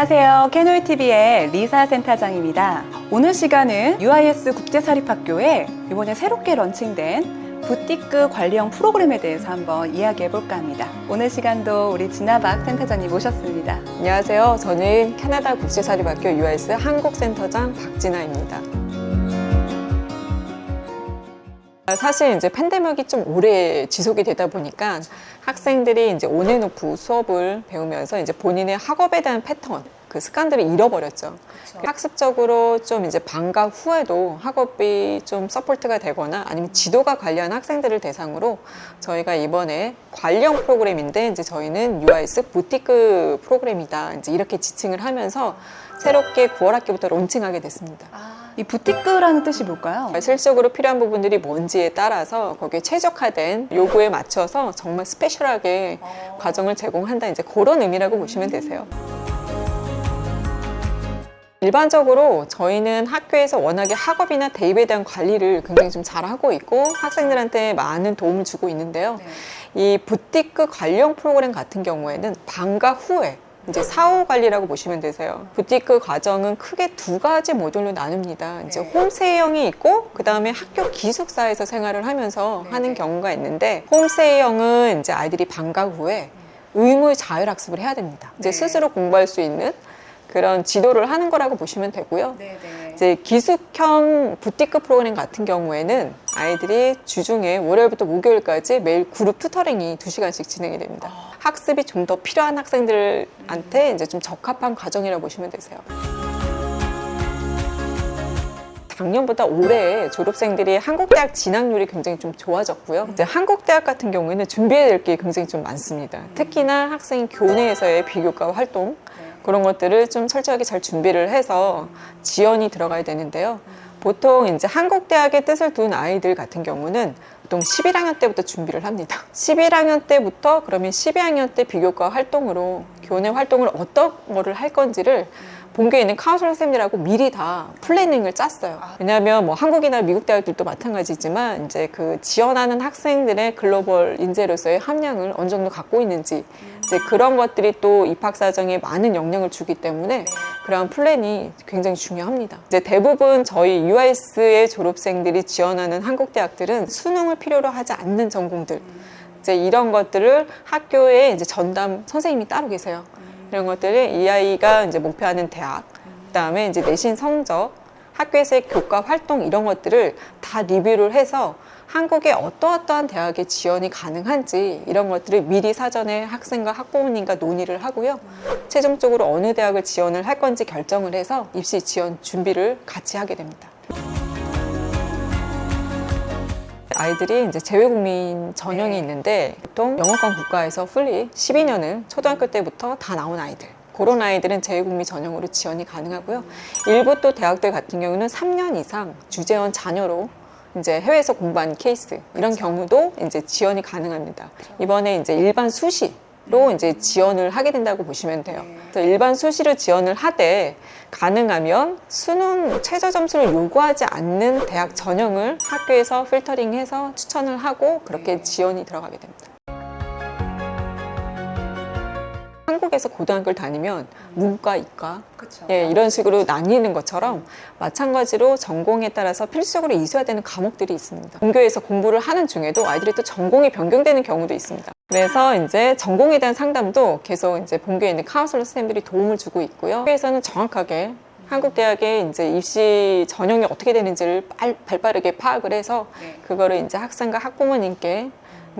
안녕하세요. 캐노이TV의 리사 센터장입니다. 오늘 시간은 UIS 국제사립학교에 이번에 새롭게 런칭된 부티크 관리형 프로그램에 대해서 한번 이야기해 볼까 합니다. 오늘 시간도 우리 진아박 센터장님 모셨습니다. 안녕하세요. 저는 캐나다 국제사립학교 UIS 한국센터장 박진아입니다. 사실 이제 팬데믹이 좀 오래 지속이 되다 보니까 학생들이 이제 온앤오프 수업을 배우면서 이제 본인의 학업에 대한 패턴, 그 습관들을 잃어버렸죠. 그렇죠. 학습적으로 좀 이제 방과 후에도 학업이 좀 서포트가 되거나 아니면 지도가 관리한 학생들을 대상으로 저희가 이번에 관리형 프로그램인데 이제 저희는 UIS 부티크 프로그램이다. 이제 이렇게 지칭을 하면서 새롭게 9월 학기부터 론칭하게 됐습니다. 이 부티크라는 뜻이 뭘까요? 실질적으로 필요한 부분들이 뭔지에 따라서 거기에 최적화된 요구에 맞춰서 정말 스페셜하게 과정을 제공한다. 이제 그런 의미라고 보시면 되세요. 일반적으로 저희는 학교에서 워낙에 학업이나 대입에 대한 관리를 굉장히 좀 잘하고 있고 학생들한테 많은 도움을 주고 있는데요. 이 부티크 관리형 프로그램 같은 경우에는 방과 후에 이제 사후 관리라고 보시면 되세요. 부티크 과정은 크게 두 가지 모듈로 나눕니다. 이제 홈스테이형이 있고 그 다음에 학교 기숙사에서 생활을 하면서 하는 경우가 있는데 홈스테이형은 이제 아이들이 방과 후에 의무 자율학습을 해야 됩니다. 이제 스스로 공부할 수 있는 그런 지도를 하는 거라고 보시면 되고요. 이제 기숙형 부티크 프로그램 같은 경우에는 아이들이 주중에 월요일부터 목요일까지 매일 그룹 튜터링이 2시간씩 진행이 됩니다. 학습이 좀 더 필요한 학생들한테 이제 좀 적합한 과정이라고 보시면 되세요. 작년보다 올해 졸업생들이 한국대학 진학률이 굉장히 좀 좋아졌고요. 이제 한국대학 같은 경우에는 준비해야 될 게 굉장히 좀 많습니다. 특히나 학생 교내에서의 비교과 활동 그런 것들을 좀 철저하게 잘 준비를 해서 지원이 들어가야 되는데요. 보통 이제 한국대학의 뜻을 둔 아이들 같은 경우는 보통 11학년 때부터 준비를 합니다. 11학년 때부터 그러면 12학년 때 비교과 활동으로 교내 활동을 어떤 거를 할 건지를 본교에 있는 카운슬러 선생님들하고 미리 다 플래닝을 짰어요. 왜냐하면 뭐 한국이나 미국 대학들도 마찬가지지만 이제 그 지원하는 학생들의 글로벌 인재로서의 함량을 어느 정도 갖고 있는지 이제 그런 것들이 또 입학 사정에 많은 영향을 주기 때문에 그런 플랜이 굉장히 중요합니다. 이제 대부분 저희 UIS의 졸업생들이 지원하는 한국 대학들은 수능을 필요로 하지 않는 전공들 이제 이런 것들을 학교에 이제 전담 선생님이 따로 계세요. 이런 것들을 이 아이가 이제 목표하는 대학, 그다음에 이제 내신 성적, 학교에서의 교과 활동 이런 것들을 다 리뷰를 해서 한국의 어떠어떠한 대학에 지원이 가능한지 이런 것들을 미리 사전에 학생과 학부모님과 논의를 하고요. 최종적으로 어느 대학을 지원을 할 건지 결정을 해서 입시 지원 준비를 같이 하게 됩니다. 아이들이 이제 재외국민 전형이 있는데 보통 영어권 국가에서 풀리 12년을 초등학교 때부터 다 나온 아이들 그런 아이들은 재외국민 전형으로 지원이 가능하고요. 일부 또 대학들 같은 경우는 3년 이상 주재원 자녀로 이제 해외에서 공부한 케이스 이런 경우도 이제 지원이 가능합니다. 이번에 이제 일반 수시로 이제 지원을 하게 된다고 보시면 돼요. 그래서 일반 수시로 지원을 하되 가능하면 수능 최저 점수를 요구하지 않는 대학 전형을 학교에서 필터링해서 추천을 하고 그렇게 지원이 들어가게 됩니다. 한국에서 고등학교를 다니면 문과, 이과 이런 식으로 나뉘는 것처럼 마찬가지로 전공에 따라서 필수적으로 이수해야 되는 과목들이 있습니다. 본교에서 공부를 하는 중에도 아이들이 또 전공이 변경되는 경우도 있습니다. 그래서 이제 전공에 대한 상담도 계속 이제 본교에 있는 카운슬러 선생님들이 도움을 주고 있고요. 학교에서는 정확하게 한국 대학의 이제 입시 전형이 어떻게 되는지를 발빠르게 파악을 해서 그거를 이제 학생과 학부모님께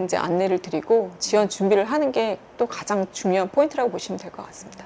이제 안내를 드리고 지원 준비를 하는 게 또 가장 중요한 포인트라고 보시면 될 것 같습니다.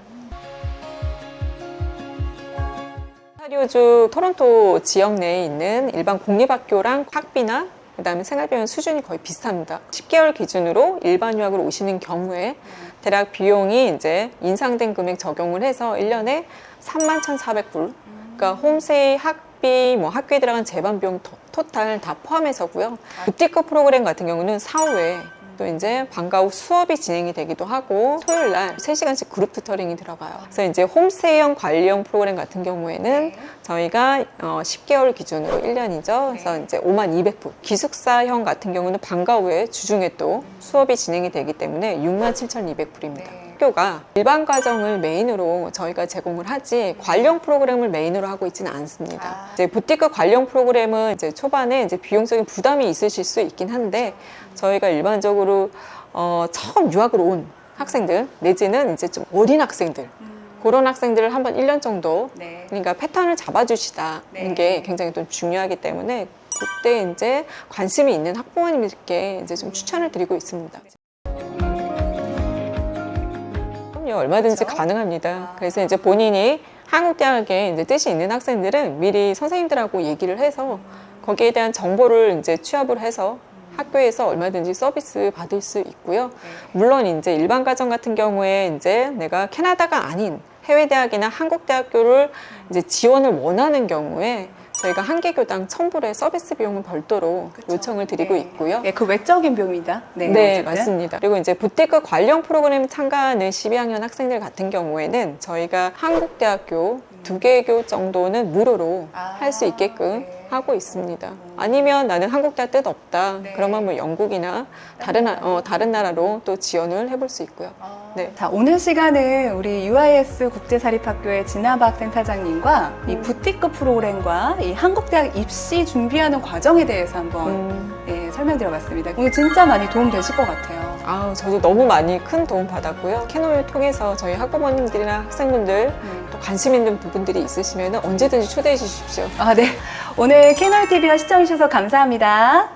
온타리오주 토론토 지역 내에 있는 일반 공립학교랑 학비나 그다음에 생활비용 수준이 거의 비슷합니다. 10개월 기준으로 일반 유학으로 오시는 경우에 대략 비용이 이제 인상된 금액 적용을 해서 1년에 31,400불 그러니까 홈스테이 학비, 뭐 학교에 들어간 재반 비용 토탈 다 포함해서고요. 부티크 프로그램 같은 경우는 사후에 또 이제 방과 후 수업이 진행이 되기도 하고 토요일 날 3시간씩 그룹 튜터링이 들어가요. 그래서 이제 홈스테이형 관리형 프로그램 같은 경우에는 저희가 10개월 기준으로 1년이죠. 그래서 이제 52,200불. 기숙사형 같은 경우는 방과 후에 주중에 또 수업이 진행이 되기 때문에 67,200불입니다. 학교가 일반 과정을 메인으로 저희가 제공을 하지 관련 프로그램을 메인으로 하고 있지는 않습니다. 이제 부티크 관련 프로그램은 이제 초반에 이제 비용적인 부담이 있으실 수 있긴 한데 저희가 일반적으로 처음 유학을 온 학생들 내지는 이제 좀 어린 학생들 그런 학생들을 한번 1년 정도 네. 그러니까 패턴을 잡아주시다는 네. 게 굉장히 또 중요하기 때문에 그때 이제 관심이 있는 학부모님들께 이제 좀 추천을 드리고 있습니다. 그럼요, 얼마든지 그렇죠? 가능합니다. 그래서 이제 본인이 한국 대학에 이제 뜻이 있는 학생들은 미리 선생님들하고 얘기를 해서 거기에 대한 정보를 이제 취합을 해서 학교에서 얼마든지 서비스 받을 수 있고요. 물론 이제 일반 가정 같은 경우에 이제 내가 캐나다가 아닌 해외 대학이나 한국 대학교를 이제 지원을 원하는 경우에 저희가 한 개 교당 1,000불의 서비스 비용은 별도로 그쵸. 요청을 드리고 네. 있고요. 그 외적인 비용이다. 네, 어쨌든. 맞습니다. 그리고 이제 부티크 관련 프로그램 참가하는 12학년 학생들 같은 경우에는 저희가 한국대학교 2개 정도는 무료로 할 수 있게끔 네. 하고 있습니다. 아니면 나는 한국대학 뜻 없다. 네. 그러면 뭐 영국이나 다른 나라로 또 지원을 해볼 수 있고요. 네. 자, 오늘 시간은 우리 UIS 국제사립학교의 진아박 센터장님과 이 부티크 프로그램과 이 한국대학 입시 준비하는 과정에 대해서 한번 설명드려봤습니다. 오늘 진짜 많이 도움 되실 것 같아요. 저도 너무 많이 큰 도움 받았고요. 캐노를 통해서 저희 학부모님들이나 학생분들 또 관심 있는 부분들이 있으시면 언제든지 초대해 주십시오. 네. 오늘 캐널TV와 시청해주셔서 감사합니다.